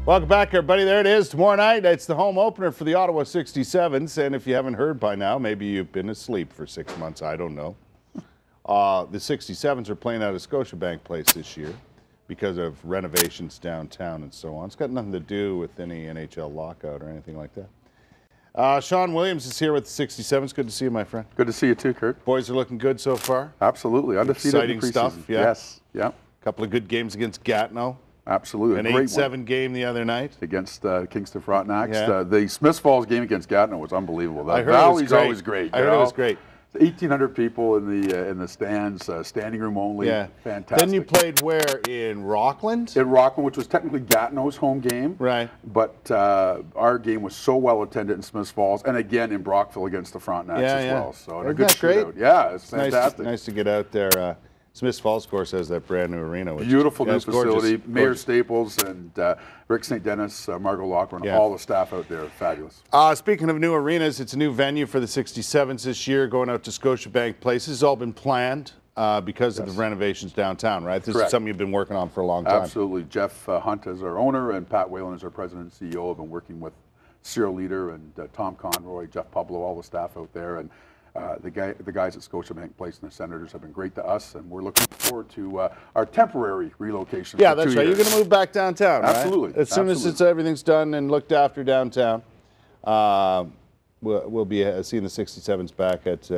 Welcome back, everybody. There it is. Tomorrow night, it's the home opener for the Ottawa 67's. And if you haven't heard by now, maybe you've been asleep for 6 months. I don't know. The 67's are playing out of Scotiabank Place this year because of renovations downtown and so on. It's got nothing to do with any NHL lockout or anything like that. Shawn Williams is here with the 67's. Good to see you, my friend. Good to see you too, Kurt. Boys are looking good so far. Absolutely. Undefeated Exciting in the preseason. stuff, yeah. Yes. Yeah. A couple of good games against Gatineau. Absolutely. An 8-7 game the other night. Against Kingston Frontenacs. Yeah. The Smiths Falls game against Gatineau was unbelievable. The I heard Valley's it was great. always great. I heard it was great. 1,800 people in the stands, standing room only. Yeah. Fantastic. Then you played where? In Rockland? In Rockland, which was technically Gatineau's home game. Right. But our game was so well attended in Smiths Falls, and again in Brockville against the Frontenacs as well. So Isn't a good that great? shootout. Yeah, it's fantastic. Nice to get out there. Smiths Falls, of course, has that brand new arena. Beautiful new facility. Gorgeous. Mayor Staples and Rick St. Dennis, Margot Loughran, all the staff out there. Fabulous. Speaking of new arenas, it's a new venue for the 67's this year, going out to Scotiabank Place. This has all been planned because of the renovations downtown, right? This is something you've been working on for a long time. Absolutely. Jeff Hunt is our owner, and Pat Whalen is our president and CEO. Have been working with Cyril Leader and Tom Conroy, Jeff Pablo, all the staff out there. And the guys at Scotiabank Place and the Senators have been great to us, and we're looking forward to our temporary relocation. Yeah, that's right. You're going to move back downtown, right? Absolutely. As soon as everything's done and looked after downtown, we'll be seeing the 67's back at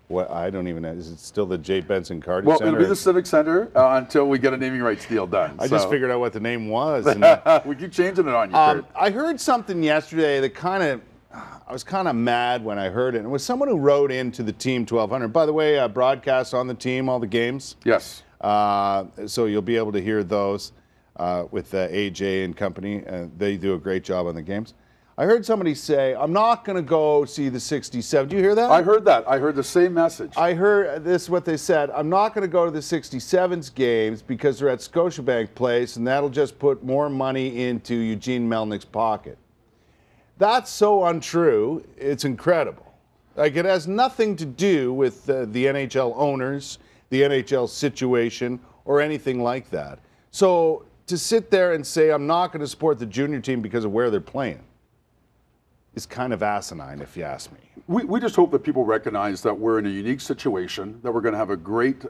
what I don't even know. Is it still the J. Benson Carter Center? Well, it'll be the Civic Center until we get a naming rights deal done. I just figured out what the name was. And, we keep changing it on you, Kurt. I heard something yesterday that I was kind of mad when I heard it. It was someone who wrote into the Team 1200. By the way, broadcasts on the team, all the games. Yes. So you'll be able to hear those with AJ and company. They do a great job on the games. I heard somebody say, I'm not going to go see the 67. Do you hear that? I heard that. I heard the same message. I heard this is what they said. I'm not going to go to the 67's games because they're at Scotiabank Place, and that'll just put more money into Eugene Melnick's pocket. That's so untrue. It's incredible. Like, it has nothing to do with the NHL owners, the NHL situation, or anything like that. So to sit there and say, I'm not going to support the junior team because of where they're playing is kind of asinine, if you ask me. We just hope that people recognize that we're in a unique situation, that we're going to have a great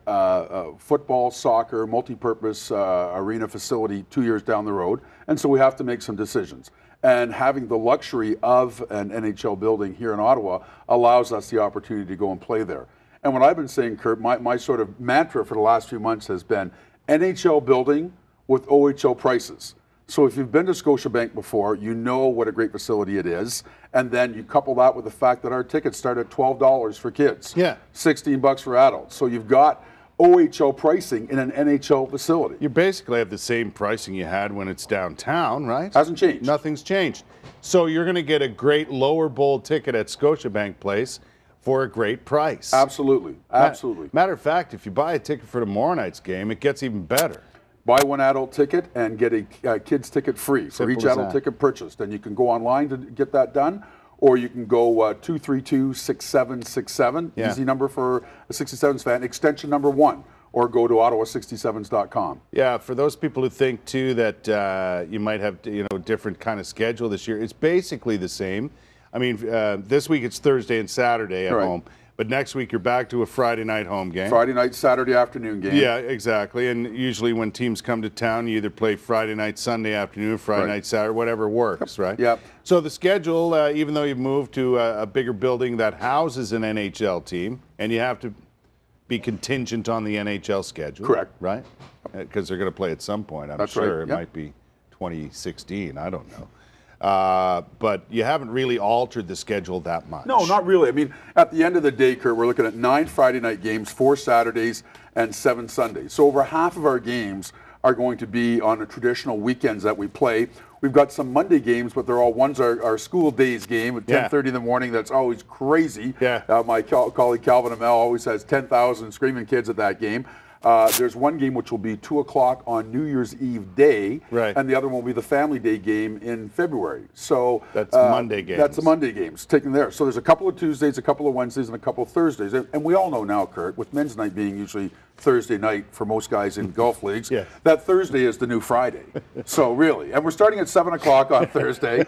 football, soccer, multi-purpose arena facility 2 years down the road, and so we have to make some decisions. And having the luxury of an NHL building here in Ottawa allows us the opportunity to go and play there. And what I've been saying, Kurt, my sort of mantra for the last few months has been NHL building with OHL prices. So if you've been to Scotiabank before, you know what a great facility it is. And then you couple that with the fact that our tickets start at $12 for kids. Yeah. $16 for adults. So you've got OHL pricing in an NHL facility. You basically have the same pricing you had when it's downtown, right? Hasn't changed. Nothing's changed. So you're going to get a great lower bowl ticket at Scotiabank Place for a great price. Absolutely. Absolutely. Matter of fact, if you buy a ticket for tomorrow night's game, it gets even better. Buy one adult ticket and get a kid's ticket free for each adult ticket purchased. And you can go online to get that done, or you can go 232-6767, easy number for a 67's fan, extension number 1, or go to ottawa67s.com. Yeah, for those people who think too that you might have different kind of schedule this year, it's basically the same. I mean, this week it's Thursday and Saturday at home. But next week, you're back to a Friday night home game. Friday night, Saturday afternoon game. Yeah, exactly. And usually when teams come to town, you either play Friday night, Sunday afternoon, Friday night, Saturday, whatever works, right? Yep. So the schedule, even though you've moved to a bigger building that houses an NHL team, and you have to be contingent on the NHL schedule. Correct. Right? Because they're going to play at some point, I'm sure. It might be 2016. I don't know. But you haven't really altered the schedule that much. No, not really. I mean, at the end of the day, Kurt, we're looking at 9 Friday night games, 4 Saturdays, and 7 Sundays. So over half of our games are going to be on the traditional weekends that we play. We've got some Monday games, but they're all, one's our school days game at 10:30 in the morning. That's always crazy. Yeah. My colleague Calvin Amell always has 10,000 screaming kids at that game. There's one game which will be 2 o'clock on New Year's Eve day, Right. and the other one will be the Family Day game in February. So That's Monday games. That's the Monday games taken there. So there's a couple of Tuesdays, a couple of Wednesdays, and a couple of Thursdays. And we all know now, Kurt, with men's night being usually Thursday night for most guys in golf leagues, Yeah. that Thursday is the new Friday. So really, and we're starting at 7 o'clock on Thursday.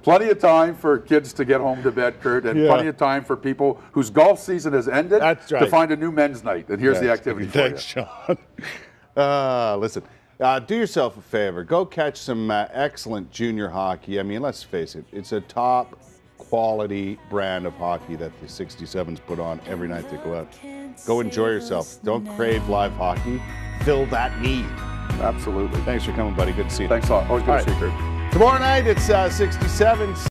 Plenty of time for kids to get home to bed, Kurt, and Yeah. plenty of time for people whose golf season has ended That's to right. find a new men's night. And here's the Yes. activity for Thanks, you. Shawn. Listen, do yourself a favor. Go catch some excellent junior hockey. I mean, let's face it, it's a top quality brand of hockey that the 67's put on every night they go out. Go enjoy yourself. Don't crave live hockey. Fill that need. Absolutely. Thanks for coming, buddy. Good to see you. Thanks a lot. Always good All to see you, right. Kurt. Tomorrow night, it's 67's.